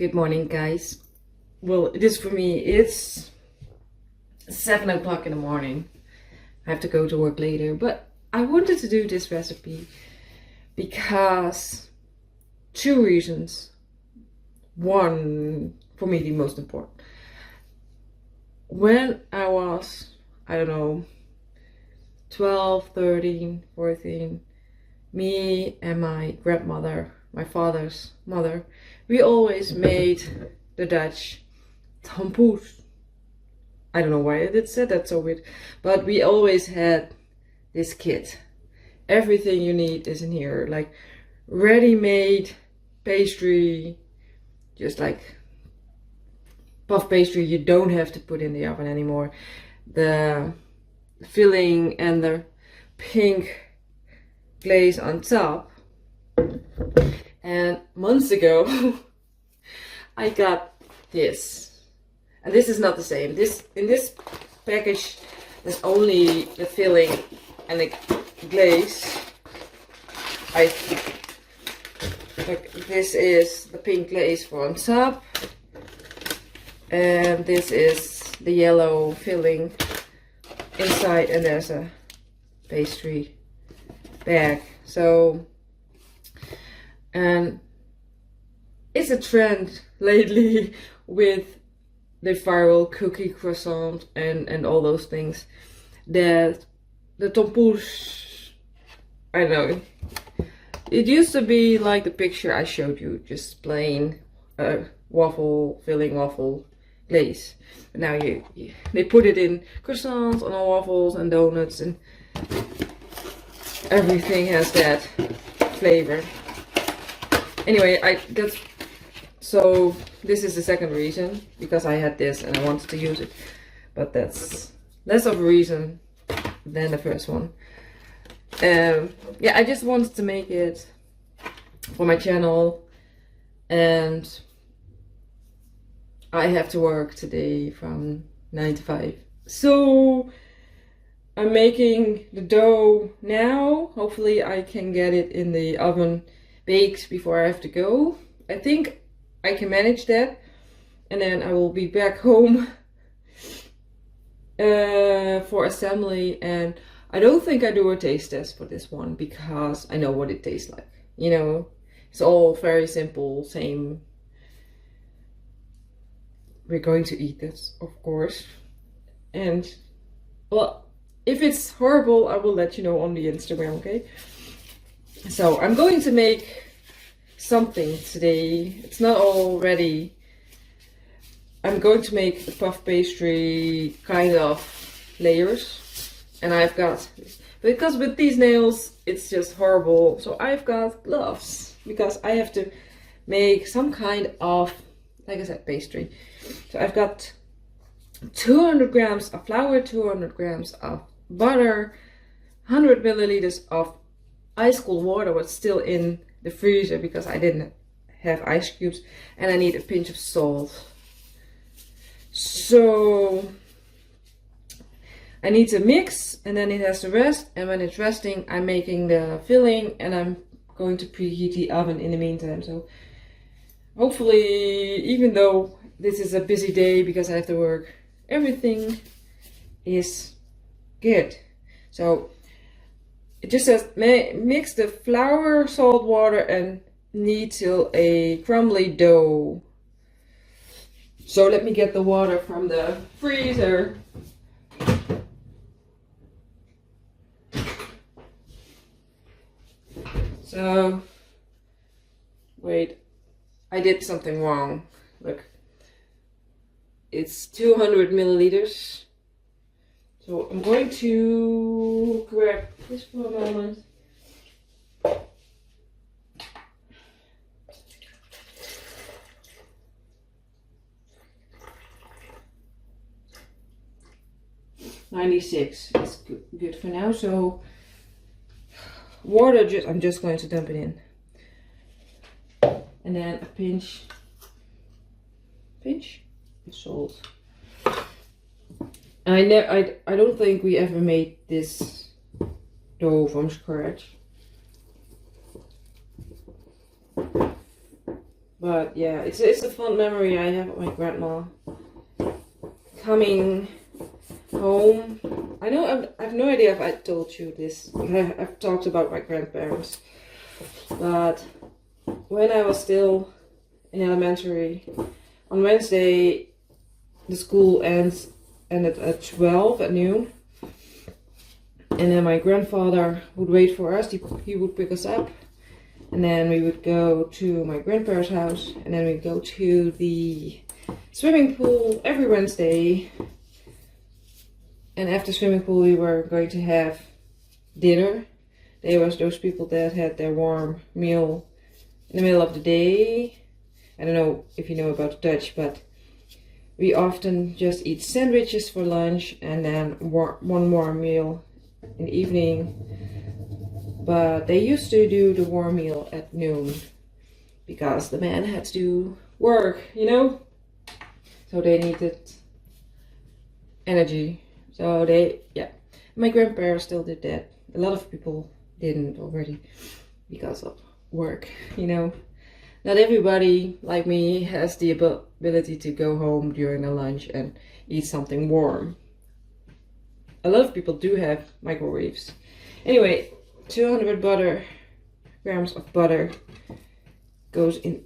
Good morning, guys. Well, it is for me. It's 7 o'clock in the morning. I have to go to work later, but I wanted to do this recipe because two reasons. One, for me, the most important. When I was, I don't know, 12, 13, 14, me and my grandmother, my father's mother, we always made the Dutch Tompouce. I don't know why I did say that so weird, but we always had this kit. Everything you need is in here, like ready-made pastry, just like puff pastry you don't have to put in the oven anymore. The filling and the pink glaze on top. And months ago I got this, and this is not the same. In this package there's only the filling and the glaze. This is the pink glaze for on top, and this is the yellow filling inside, and there's a pastry bag. So, and it's a trend lately with the viral cookie croissant and all those things, that the Tompouce, I don't know, it used to be like the picture I showed you, just plain waffle filling, waffle glaze. But now they put it in croissants and waffles and donuts, and everything has that flavor. Anyway, so this is the second reason, because I had this and I wanted to use it, but that's less of a reason than the first one. Yeah, I just wanted to make it for my channel, and I have to work today from 9 to 5. So I'm making the dough now. Hopefully I can get it in the oven baked before I have to go. I think I can manage that, and then I will be back home for assembly. And I don't think I do a taste test for this one, because I know what it tastes like. You know, it's all very simple, same. We're going to eat this, of course. And, well, if it's horrible, I will let you know on the Instagram, okay? So, I'm going to make something today. It's not all ready. I'm going to make the puff pastry kind of layers. And I've got, because with these nails it's just horrible, so I've got gloves, because I have to make some kind of, like I said, pastry. So I've got 200 grams of flour, 200 grams of butter, 100 milliliters of ice cold water, what's still in the freezer because I didn't have ice cubes, and I need a pinch of salt. So I need to mix, and then it has to rest, and when it's resting I'm making the filling, and I'm going to preheat the oven in the meantime. So hopefully, even though this is a busy day because I have to work, everything is good. So it just says mix the flour, salt, water, and knead till a crumbly dough. So let me get the water from the freezer. So, wait, I did something wrong. Look, it's 200 milliliters. So I'm going to grab this for a moment. $96 is good for now. So water, I'm just going to dump it in, and then a pinch of salt. I don't think we ever made this dough from scratch. But yeah, it's a fond memory I have of my grandma coming home. I know I have no idea if I told you this. I've talked about my grandparents, but when I was still in elementary, on Wednesday the school ended at 12 at noon, and then my grandfather would wait for us. He would pick us up, and then we would go to my grandparents' house, and then we'd go to the swimming pool every Wednesday. And after swimming pool, we were going to have dinner. They was those people that had their warm meal in the middle of the day. I don't know if you know about Dutch, but we often just eat sandwiches for lunch and then one warm meal in the evening. But they used to do the warm meal at noon because the man had to work, you know? So they needed energy. So my grandparents still did that. A lot of people didn't already because of work, you know. Not everybody like me has the ability to go home during the lunch and eat something warm. A lot of people do have microwaves. Anyway, 200 grams of butter goes in.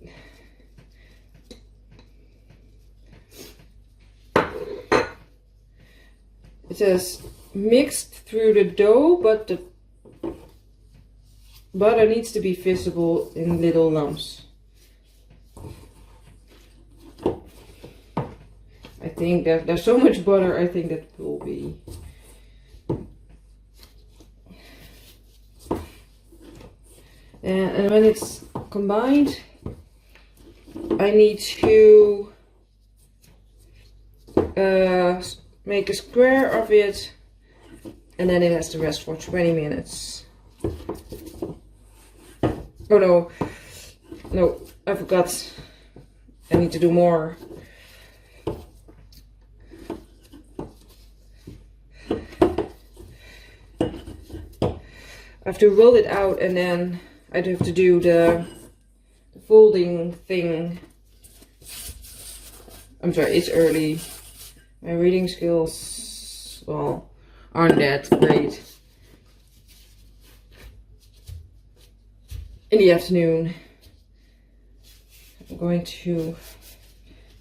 It says mixed through the dough, but the butter needs to be visible in little lumps. I think there's so much butter, I think that will be. And when it's combined, I need to make a square of it, and then it has to rest for 20 minutes. Oh no, I forgot. I need to do more. I have to roll it out, and then I'd have to do the folding thing. I'm sorry, it's early. My reading skills, well, aren't that great. In the afternoon, I'm going to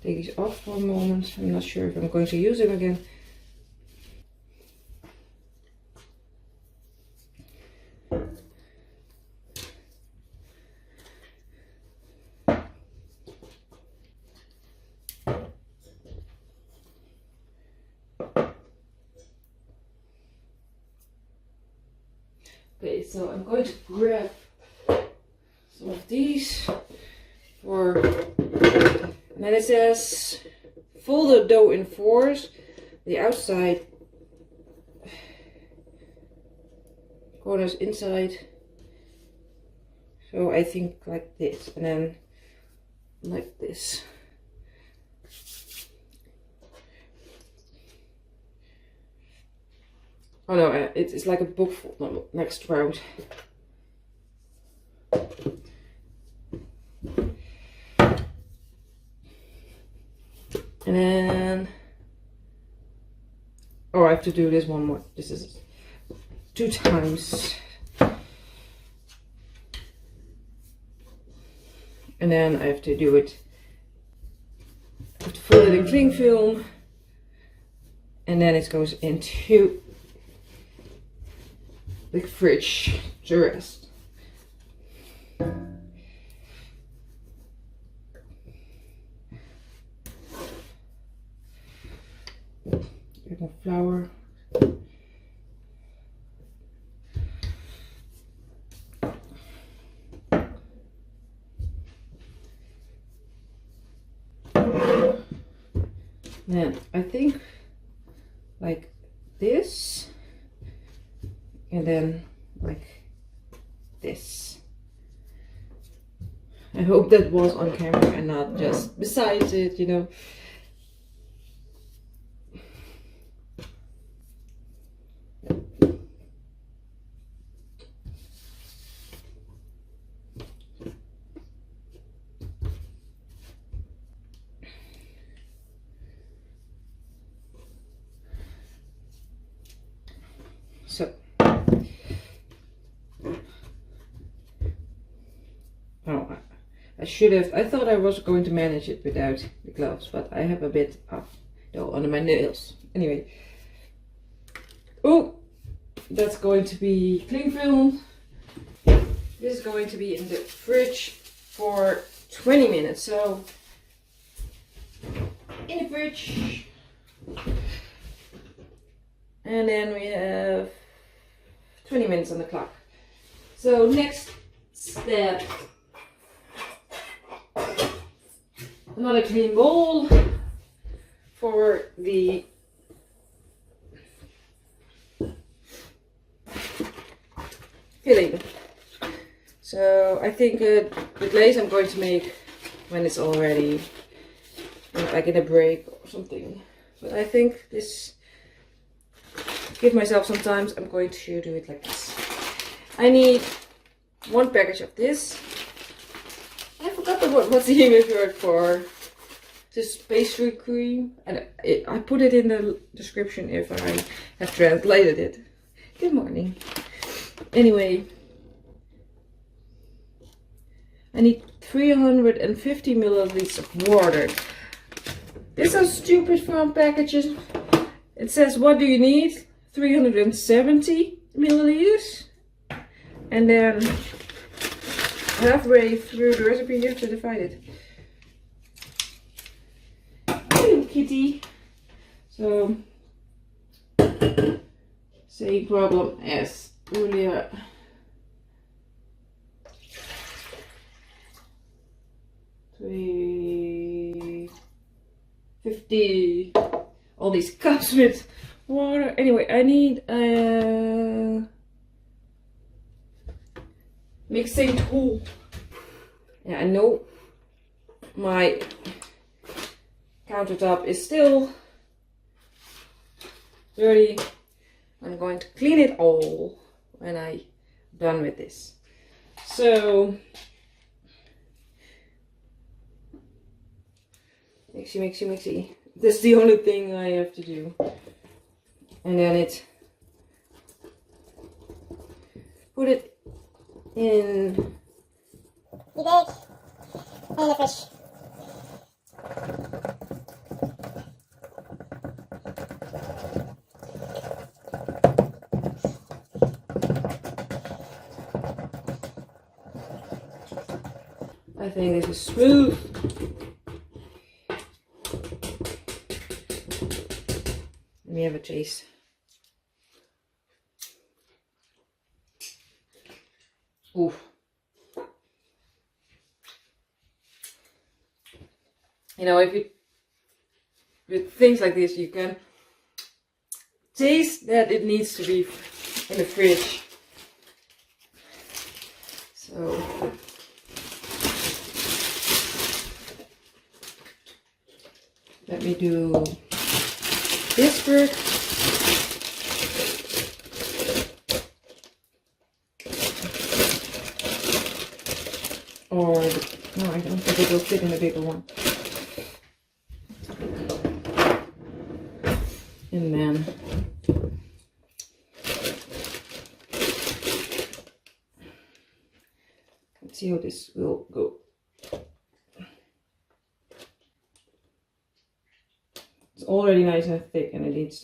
take these off for a moment. I'm not sure if I'm going to use them again. Okay, so I'm going to grab some of these and then it says fold the dough in fours, the outside corners inside. So I think like this, and then like this. Oh no, it's like a book fold next round. And then, oh, I have to do this one more. This is 2 times. And then I have to do it. I have to fold it in cling film. And then it goes into the fridge to rest. Get more flour. Then I think like this, and then like this. I hope that was on camera and not just besides it, you know. I thought I was going to manage it without the gloves, but I have a bit of dough under my nails. Anyway. Oh, that's going to be cling film. This is going to be in the fridge for 20 minutes. So, in the fridge. And then we have 20 minutes on the clock. So, next step. Another clean bowl for the filling. So I think the glaze I'm going to make when it's all ready, like in a break or something. But I think this, give myself some time, I'm going to do it like this. I need 1 package of this. I forgot what's the English word for this pastry cream, and I put it in the description if I have translated it. Good morning. Anyway, I need 350 milliliters of water. This is stupid from packages. It says, what do you need? 370 milliliters. And then halfway through the recipe you have to divide it. Hello, kitty. So, same problem as earlier. 350. All these cups with water. Anyway, I need a mixing tool. Yeah, I know my countertop is still dirty. I'm going to clean it all when I'm done with this. So, mixy, mixy, mixy. That's the only thing I have to do. And then put it in the bag and the fish. I think this is smooth. Let me have a taste. Ooh. You know, if you with things like this, you can taste that it needs to be in the fridge. So let me do this first. Or, no, I don't think it will fit in a bigger one. And then let's see how this will go. It's already nice and thick, and it needs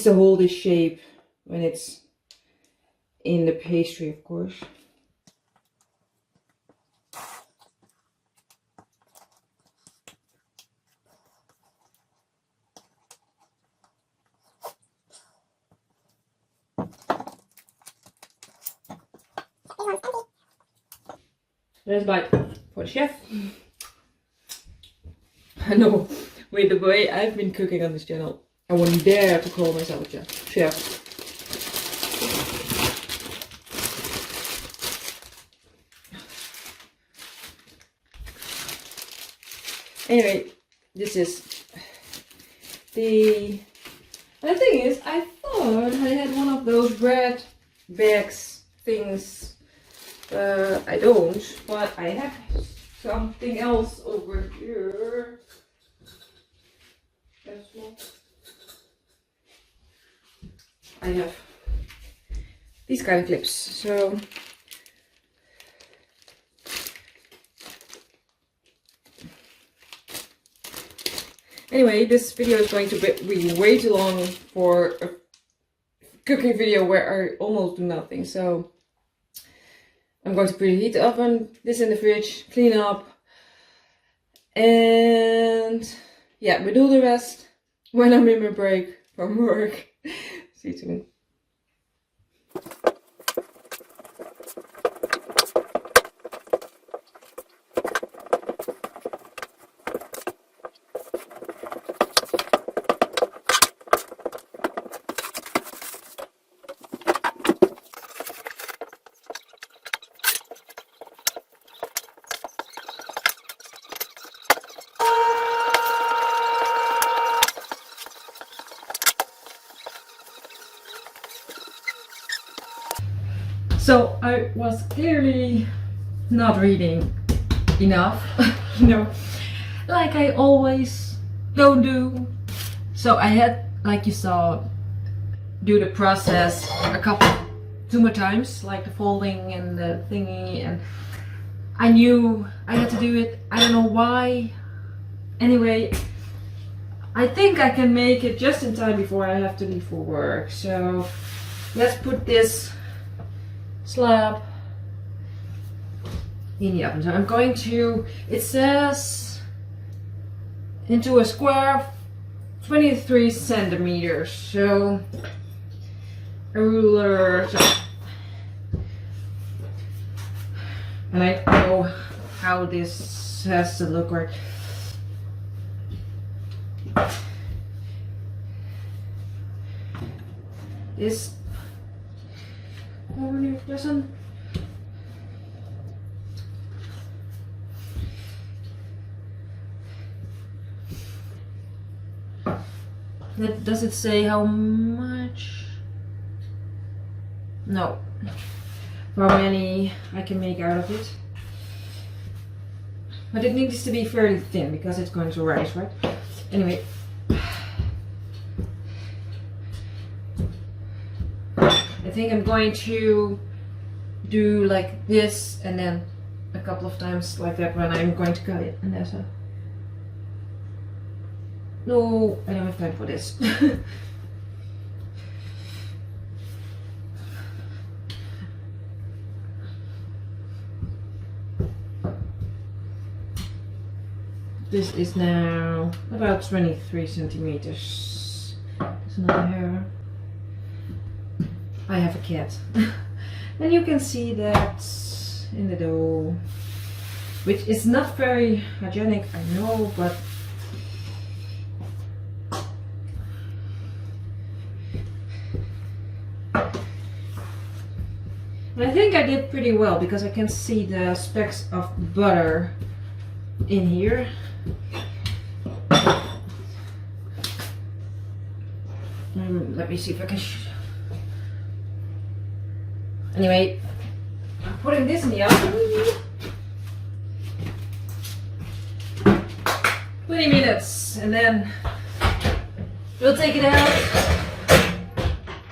to hold its shape when it's in the pastry, of course. Let's bite for the chef. I know, with the way I've been cooking on this channel, I wouldn't dare to call myself a chef. Anyway, this is the thing is, I thought I had one of those bread bags things. I don't, but I have something else over here. I have these kind of clips. So Anyway, this video is going to be way too long for a cooking video where I almost do nothing. So I'm going to preheat the oven, this in the fridge, clean up, and yeah, we do the rest when I'm in my break from work. See you soon. So I was clearly not reading enough, you know, like I always don't do. So I had, like you saw, do the process two more times, like the folding and the thingy, and I knew I had to do it. I don't know why. Anyway, I think I can make it just in time before I have to leave for work. So let's put this slab in the oven. So I'm going to, it says into a square 23 centimeters. So a ruler, and I know how this has to look like. This doesn't. Does it say how much? No. How many I can make out of it. But it needs to be fairly thin because it's going to rise, right? Anyway. I think I'm going to do like this and then a couple of times like that when I'm going to cut it. And there's a... No, I don't have time for this. This is now about 23 centimeters. There's another hair. I have a cat. And you can see that in the dough, which is not very hygienic, I know, but I think I did pretty well because I can see the specks of butter in here. Let me see if I can anyway, I'm putting this in the oven. 20 minutes and then we'll take it out.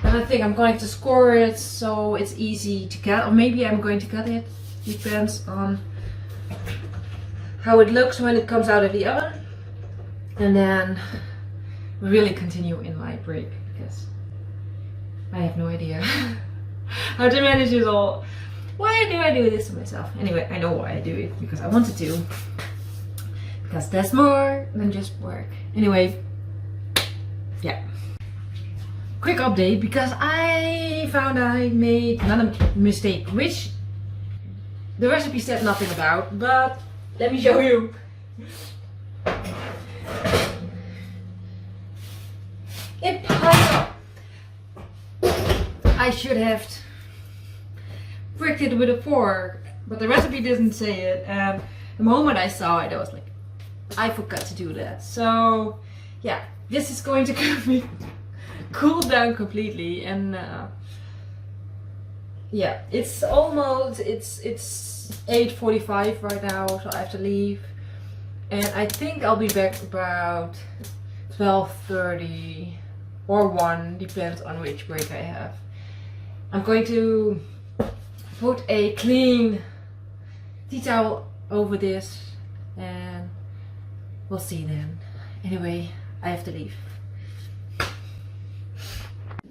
And I think I'm going to score it so it's easy to cut, or maybe I'm going to cut it. Depends on how it looks when it comes out of the oven. And then we'll really continue in my break because I have no idea how to manage this all. Why do I do this to myself? Anyway, I know why I do it, because I wanted to. Because that's more than just work. Anyway, yeah. Quick update, because I found I made another mistake, which the recipe said nothing about, but let me show you. It piled up. I should have pricked it with a fork, but the recipe doesn't say it, and the moment I saw it I was like, I forgot to do that. So yeah, this is going to cool down completely, and yeah, it's almost, it's 8:45 right now, so I have to leave, and I think I'll be back about 12:30 or 1, depends on which break I have. I'm going to put a clean tea towel over this and we'll see then. Anyway, I have to leave.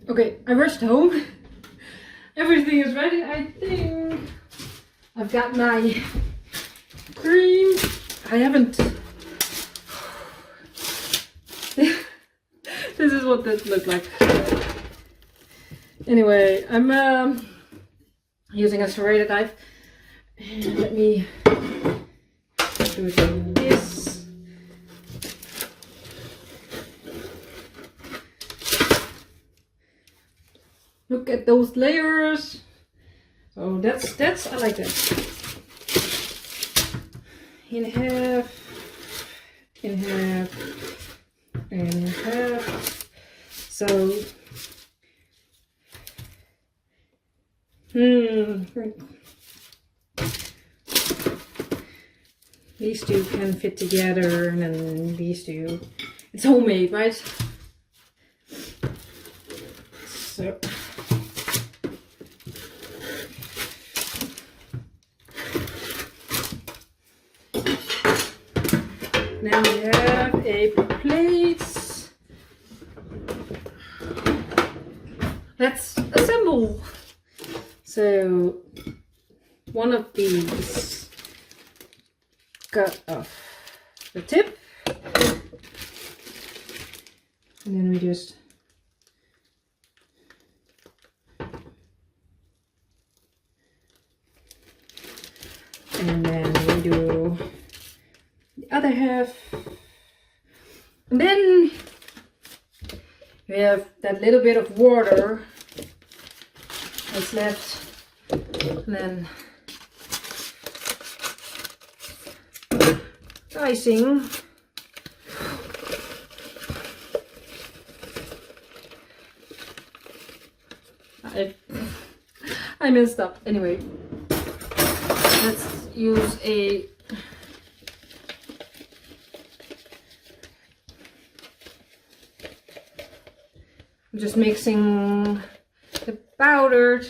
Okay, I rushed home. Everything is ready, I think. I've got my cream. I haven't. This is what this looks like. Anyway, I'm using a serrated knife. And let me do it like this. Look at those layers. So that's I like that. In half, in half, and in half. So these two can fit together, and then these two. It's homemade, right? So. Now we have a plate. Let's assemble. So one of these cut off the tip, and then we just and then we do the other half, and then we have that little bit of water that's left, and then icing. I messed up. Anyway, let's use a I'm just mixing the powdered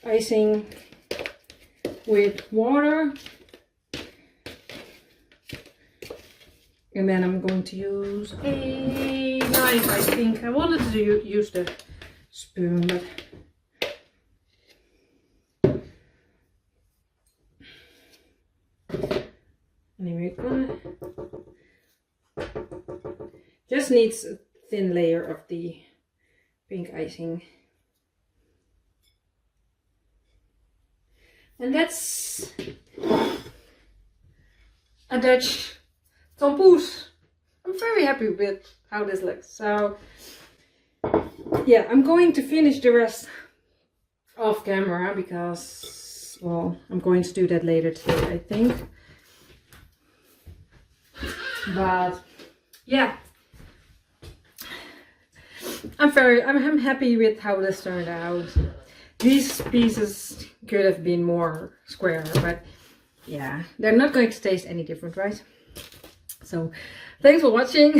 icing with water, and then I'm going to use a knife. I think I wanted to use the spoon, but anyway, just needs a thin layer of the pink icing, and that's a Dutch Tompouce. I'm very happy with how this looks. So yeah, I'm going to finish the rest off camera because, well, I'm going to do that later today, I think. But yeah, I'm happy with how this turned out. These pieces could have been more square, but yeah, they're not going to taste any different, right? So thanks for watching.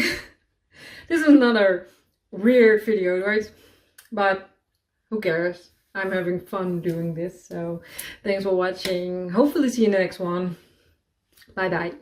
This is another weird video, right? But who cares? I'm having fun doing this. So thanks for watching. Hopefully see you in the next one. Bye bye.